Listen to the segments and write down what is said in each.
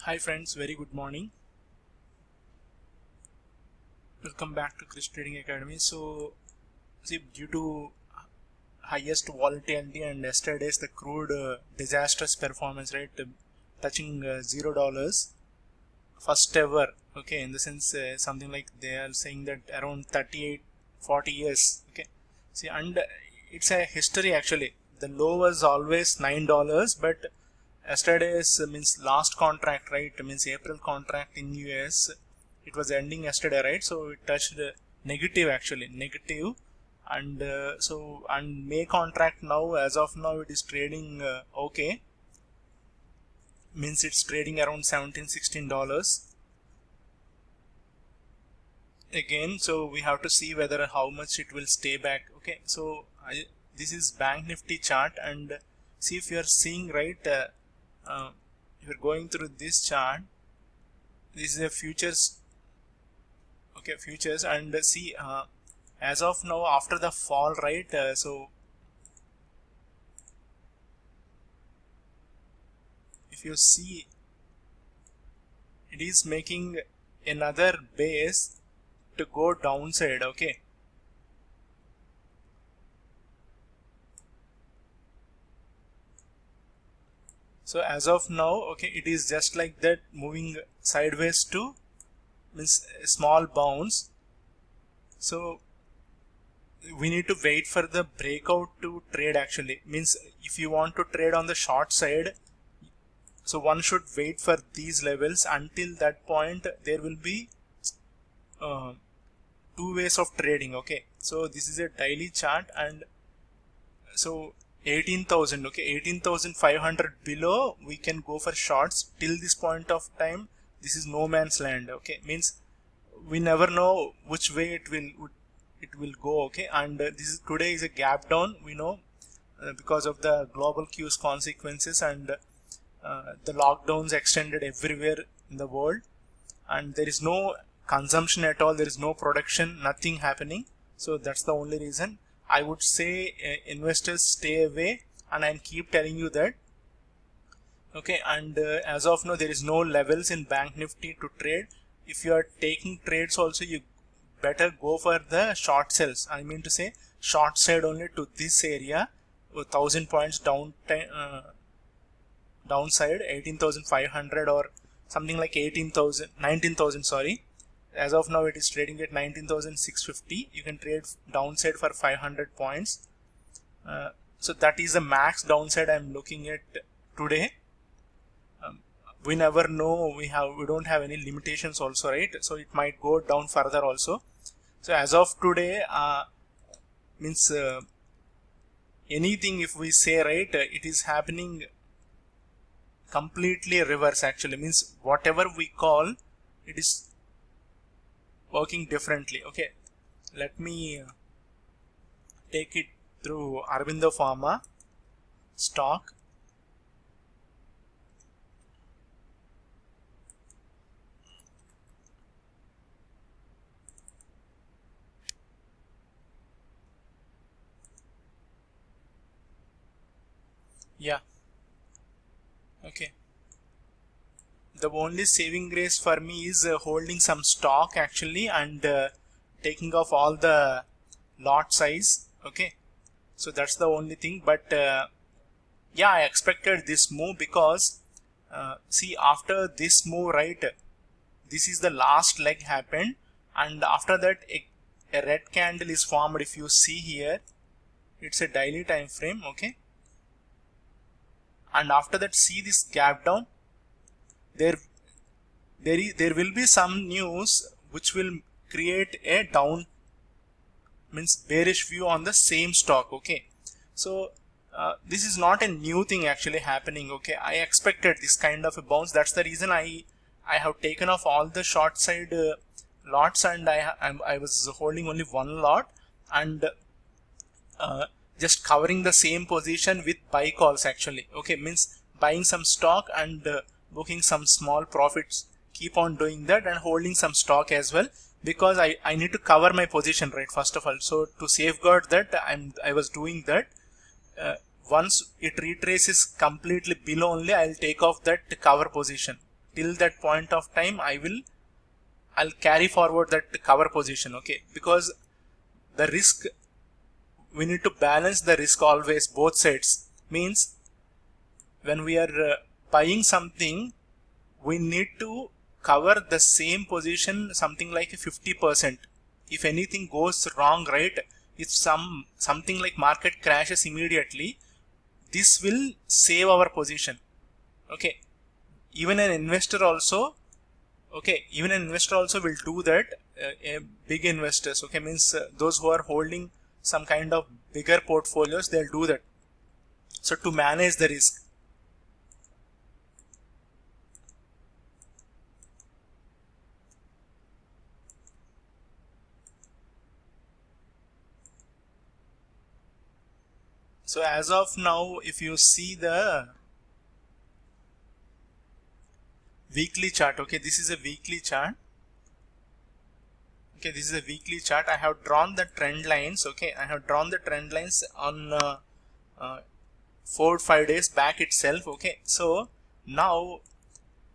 Hi friends, very good morning. Welcome back to Chris Trading Academy. So, see, due to highest volatility and yesterday's the crude disastrous performance, right, touching $0, first ever. Okay, in the sense something like they are saying that around 38, 40 years. Okay, see, and it's a history actually. The low was always $9, but yesterday's means last contract, right, means April contract in US, it was ending yesterday, right, so it touched negative actually, negative. And and May contract now, as of now, it is trading okay, means it's trading around $17-16 again. So we have to see whether how much it will stay back. Okay, so this is Bank Nifty chart, and see if you are seeing, right, if you're going through this chart, this is a futures. Okay, futures, and see, as of now, after the fall, right, so if you see, it is making another base to go downside. Okay, so as of now, okay, it is just like that, moving sideways to means a small bounce. So we need to wait for the breakout to trade actually, means if you want to trade on the short side, so one should wait for these levels. Until that point, there will be uh, two ways of trading. Okay, so this is a daily chart, and so 18,000, okay, 18,500 below we can go for shorts. Till this point of time, this is no man's land. Okay, means we never know which way it will go. Okay, and this is today is a gap down, we know, because of the global cues consequences, and the lockdowns extended everywhere in the world, and there is no consumption at all, there is no production, nothing happening. So that's the only reason I would say investors stay away, and I keep telling you that. Okay, and as of now, there is no levels in Bank Nifty to trade. If you are taking trades also, you better go for the short sells. I mean to say short side only to this area, 1,000 points downside, 18,500 or something like 18,000, 19,000, sorry. As of now, it is trading at 19,650. You can trade downside for 500 points. So that is the max downside I'm looking at today. We never know, we don't have any limitations also, right, so it might go down further also. So as of today, means anything if we say, right, it is happening completely reverse actually, means whatever we call, it is working differently. Okay, let me take it through Aurobindo Pharma stock. Yeah, okay, the only saving grace for me is holding some stock actually, and taking off all the lot size. Okay, so that's the only thing. But yeah, I expected this move because see, after this move, right, this is the last leg happened, and after that a red candle is formed. If you see here, it's a daily time frame. Okay, and after that, see this gap down, there there will be some news which will create a down, means bearish view on the same stock. Okay, so this is not a new thing actually happening. Okay, I expected this kind of a bounce. That's the reason I have taken off all the short side lots, and I was holding only one lot, and just covering the same position with buy calls actually. Okay, means buying some stock and booking some small profits, keep on doing that, and holding some stock as well, because I need to cover my position, right, first of all. So to safeguard that, I was doing that. Once it retraces completely below only, I'll take off that cover position. till that point of time I'll carry forward that cover position. Okay, because the risk, we need to balance the risk always, both sides. Means when we are buying something, we need to cover the same position something like 50%. If anything goes wrong, right, if something like market crashes immediately, this will save our position. Okay, even an investor also will do that. Big investors, okay, means those who are holding some kind of bigger portfolios, they'll do that, so to manage the risk. So as of now, if you see the weekly chart, okay, this is a weekly chart. Okay, this is a weekly chart. I have drawn the trend lines. Okay, I have drawn the trend lines on 4-5 days back itself. Okay, so now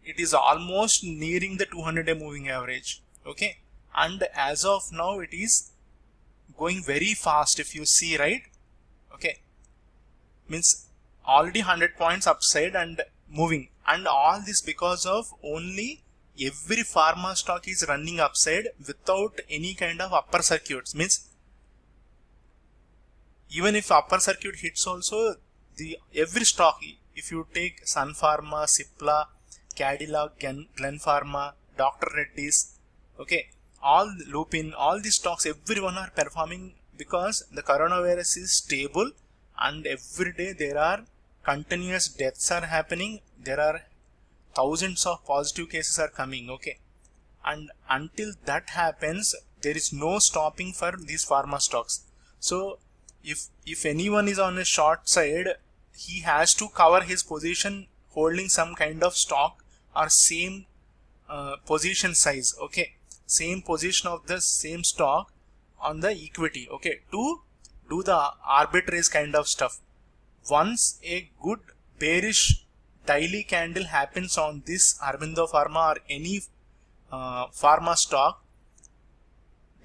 it is almost nearing the 200-day moving average. Okay, and as of now it is going very fast, if you see, right? Okay, means already 100 points upside and moving, and all this because of only every pharma stock is running upside without any kind of upper circuits. Means even if upper circuit hits also, the every stock, if you take Sun Pharma, Cipla, Cadillac, Glen Pharma, Dr. Reddy's, okay, all Lupin, all these stocks, everyone are performing because the coronavirus is stable, and every day there are continuous deaths are happening. There are thousands of positive cases are coming. Okay, and until that happens, there is no stopping for these pharma stocks. So if anyone is on a short side, he has to cover his position holding some kind of stock or same position size. Okay, same position of the same stock on the equity. Okay, to do the arbitrage kind of stuff. Once a good bearish daily candle happens on this Aurobindo Pharma or any pharma stock,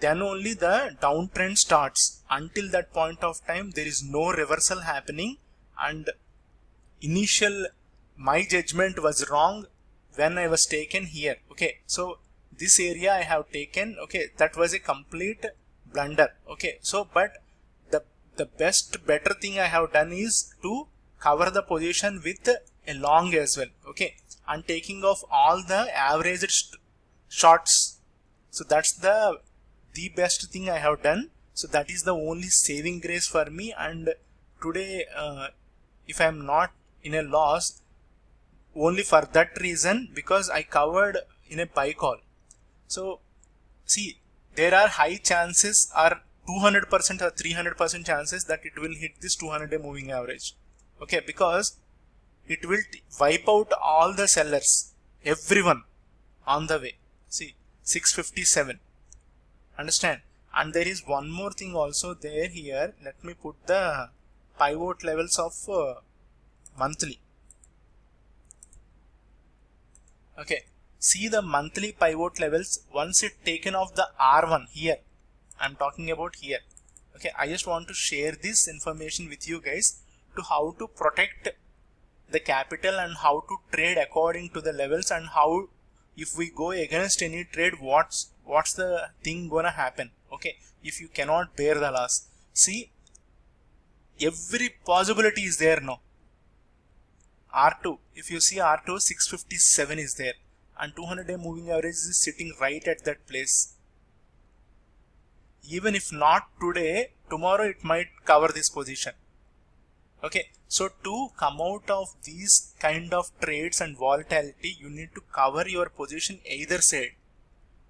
then only the downtrend starts. Until that point of time, there is no reversal happening, and initial my judgment was wrong when I was taken here. Okay, so this area I have taken, okay, that was a complete blunder. Okay, so but the better thing I have done is to cover the position with a long as well. Okay, and taking off all the averaged shorts. So that's the best thing I have done. So that is the only saving grace for me. And today if I am not in a loss, only for that reason, because I covered in a buy call. So see, there are high chances or 200% or 300% chances that it will hit this 200-day moving average. Okay, because it will wipe out all the sellers, everyone on the way. See, 657. Understand? And there is one more thing also there here. Let me put the pivot levels of monthly. Okay, see the monthly pivot levels. Once it taken off the R1 here, I'm talking about here. Okay, I just want to share this information with you guys to how to protect the capital and how to trade according to the levels, and how if we go against any trade, what's the thing gonna happen. Okay, if you cannot bear the loss. See, every possibility is there now. R2, if you see R2, 657 is there, and 200-day moving average is sitting right at that place. Even if not today, tomorrow it might cover this position. Okay, so to come out of these kind of trades and volatility, you need to cover your position either side.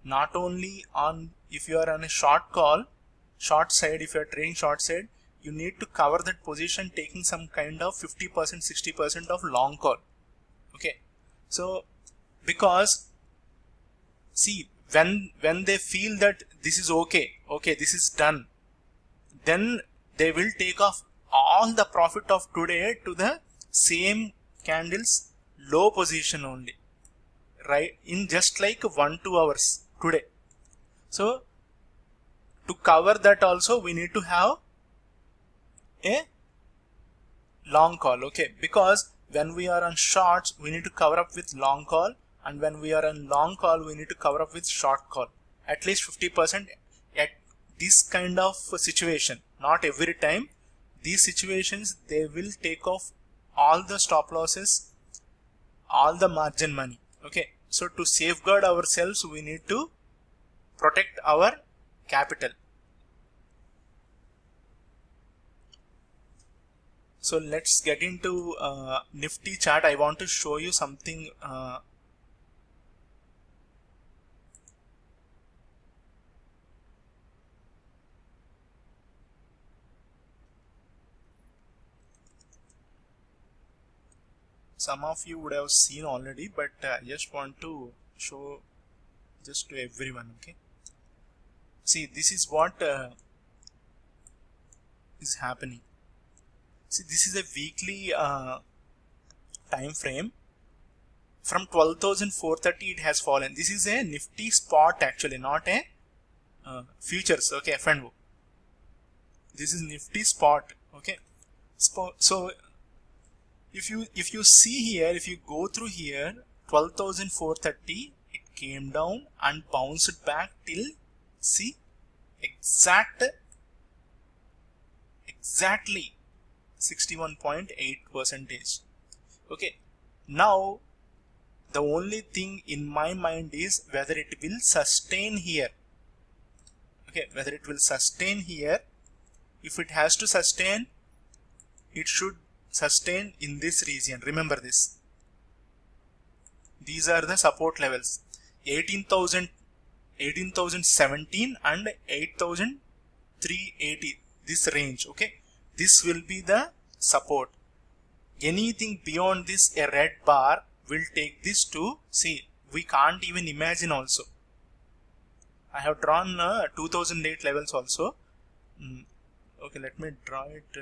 Not only on, if you are on a short call, short side, if you are trading short side, you need to cover that position taking some kind of 50%, 60% of long call. Okay, so because see, when they feel that this is okay, this is done, then they will take off all the profit of today to the same candle's low position only, right in just like 1-2 hours today. So to cover that also we need to have a long call, okay, because when we are on shorts we need to cover up with long call, and when we are on long call we need to cover up with short call at least 50% at this kind of situation. Not every time. These situations they will take off all the stop losses, all the margin money, okay. So to safeguard ourselves we need to protect our capital. So let's get into Nifty chart. I want to show you something. Some of you would have seen already, but I just want to show just to everyone, okay. See, this is what is happening. See, this is a weekly time frame. From 12,430 it has fallen. This is a Nifty spot actually, not a futures, okay, F&O. This is Nifty spot, okay. So if you see here, if you go through here, 12,430 it came down and bounced back till, see, exactly 61.8%. okay. Now the only thing in my mind is whether it will sustain here, okay, whether it will sustain here. If it has to sustain, it should sustain in this region. Remember this. These are the support levels: 18,000, 18,017 and 8,380. This range, okay. This will be the support. Anything beyond this, a red bar, will take this to, see, we can't even imagine also. I have drawn 2008 levels also. Okay, let me draw it.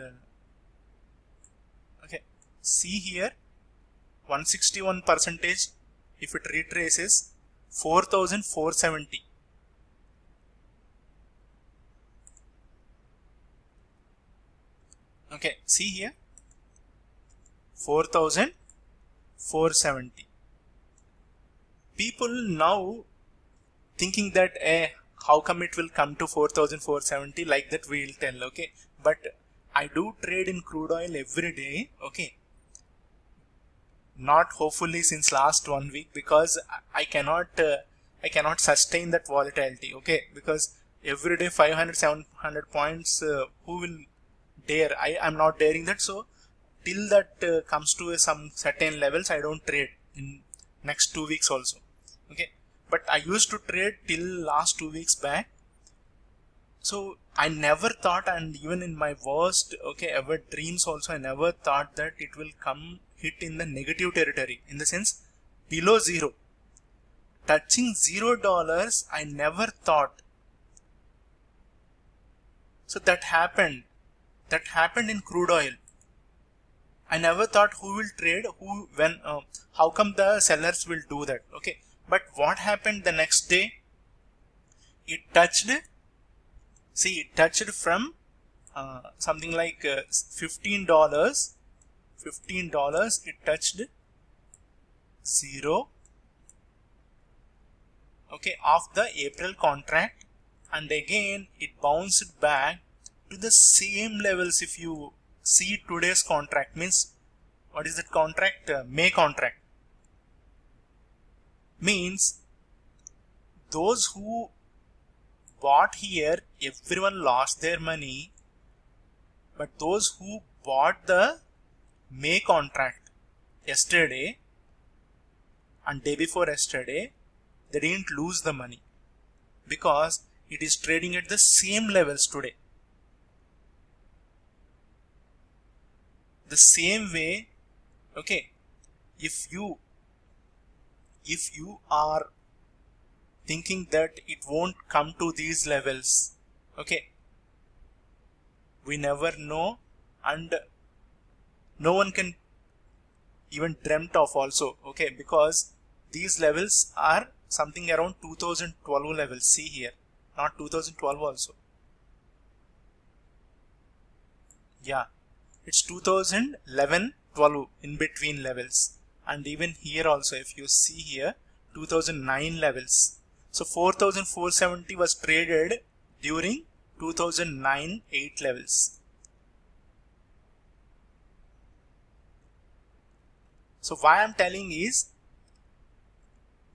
Okay, see here, 161%. If it retraces, 4,470. Okay, see here, 4,470. People now thinking that how come it will come to 4,470, like that we will tell, okay. But I do trade in crude oil every day, okay. Not hopefully since last 1 week, because I cannot sustain that volatility, okay, because every day 500 700 points, who will dare? I am not daring that. So till that comes to some certain levels, I don't trade in next 2 weeks also, okay. But I used to trade till last 2 weeks back. So I never thought, and even in my worst, okay, ever dreams also, I never thought that it will come hit in the negative territory, in the sense below zero, touching $0. I never thought. So that happened in crude oil. I never thought who will trade, how come the sellers will do that, okay. But what happened the next day? It touched, see, it touched from something like $15. It touched 0, okay, of the April contract, and again it bounced back to the same levels. If you see today's contract, means what is that contract? May contract. Means those who bought here, everyone lost their money, but those who bought the May contract yesterday and day before yesterday, they didn't lose the money, because it is trading at the same levels today. The same way, okay, if you are thinking that it won't come to these levels, okay, we never know, and no one can even dreamt of also, okay, because these levels are something around 2012 levels. See here, not 2012 also. Yeah, it's 2011, 12 in between levels. And even here also, if you see here, 2009 levels. So 4,470 was traded during 2009-8 levels. So why I'm telling is,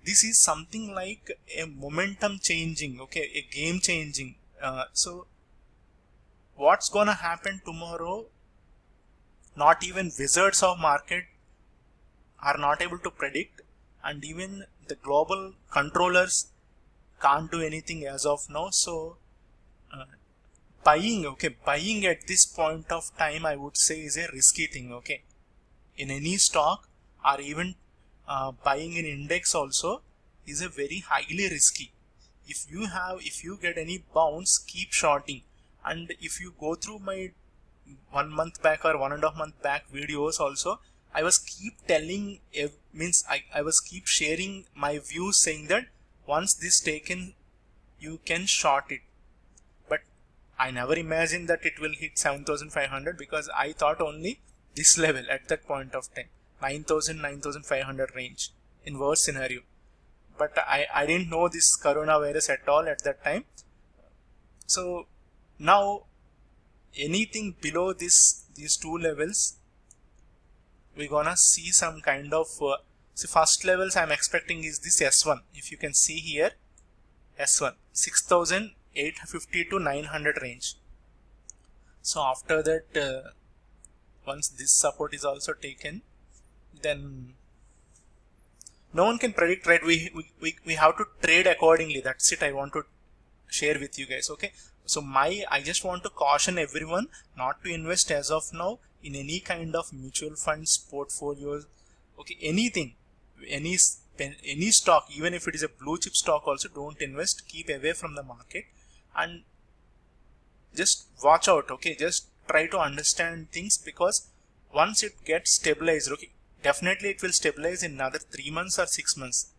this is something like a momentum changing, okay, a game changing. So what's gonna happen tomorrow, not even wizards of market are not able to predict, and even the global controllers can't do anything as of now. So buying at this point of time, I would say, is a risky thing, okay, in any stock, or even buying an index also is a very highly risky. If you get any bounce, keep shorting. And if you go through my 1 month back or 1.5 month back videos also, I was keep telling, I was keep sharing my views, saying that once this taken, you can short it. But I never imagined that it will hit 7,500, because I thought only this level at that point of time, 9,000, 9,500 range in worst scenario. But I didn't know this coronavirus at all at that time. So now anything below these two levels, we're gonna see some kind of see, first levels I'm expecting is this S1. If you can see here, S1 6,850 to 900 range. So after that, once this support is also taken, then no one can predict, right? We have to trade accordingly. That's it I want to share with you guys, okay? So I just want to caution everyone not to invest as of now in any kind of mutual funds, portfolios, okay, anything, any stock, even if it is a blue chip stock also, don't invest. Keep away from the market and just watch out, okay? Just try to understand things, because once it gets stabilized, okay, definitely it will stabilize in another 3 months or 6 months.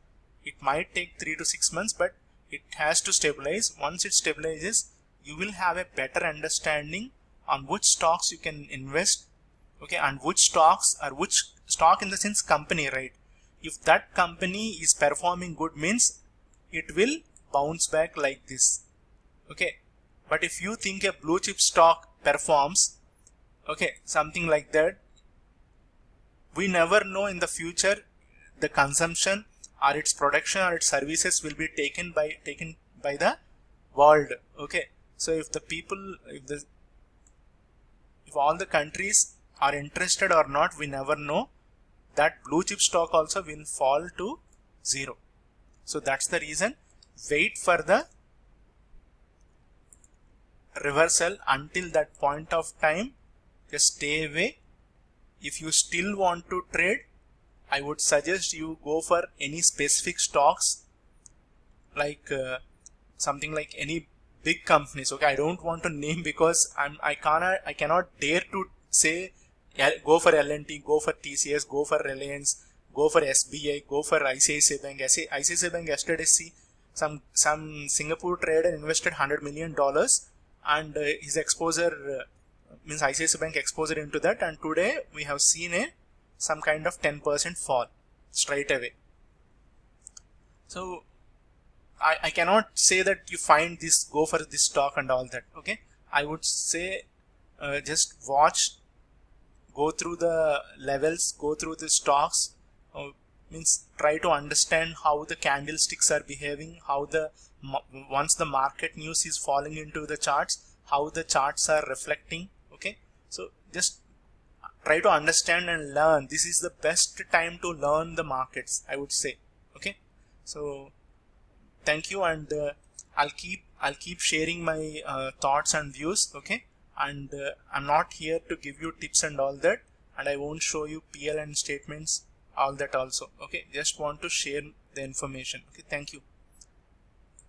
It might take 3 to 6 months, but it has to stabilize. Once it stabilizes, you will have a better understanding on which stocks you can invest, okay, and which stocks, or which stock in the sense company, right? If that company is performing good, means it will bounce back like this, okay? But if you think a blue chip stock performs, okay, something like that, we never know in the future the consumption or its production or its services will be taken by the world, okay? So if the people, if all the countries are interested or not, we never know. That blue chip stock also will fall to zero. So that's the reason, wait for the reversal. Until that point of time, just stay away. If you still want to trade, I would suggest you go for any specific stocks, like something like any big companies, okay? I don't want to name, because I cannot dare to say go for L&T, go for TCS, go for Reliance, go for SBI, go for ICICI Bank. ICICI Bank yesterday, see, some Singapore trader invested $100 million, and his exposure means ICICI Bank exposure into that, and today we have seen some kind of 10% fall straight away. So I cannot say that you find this, go for this stock and all that, okay? I would say just watch, go through the levels, go through the stocks, means try to understand how the candlesticks are behaving, how once the market news is falling into the charts, how the charts are reflecting, okay? So just try to understand and learn. This is the best time to learn the markets, I would say, okay? So thank you, and I'll keep sharing my thoughts and views, okay? And I'm not here to give you tips and all that, and I won't show you PL and statements, all that also, okay? Just want to share the information, okay? Thank you.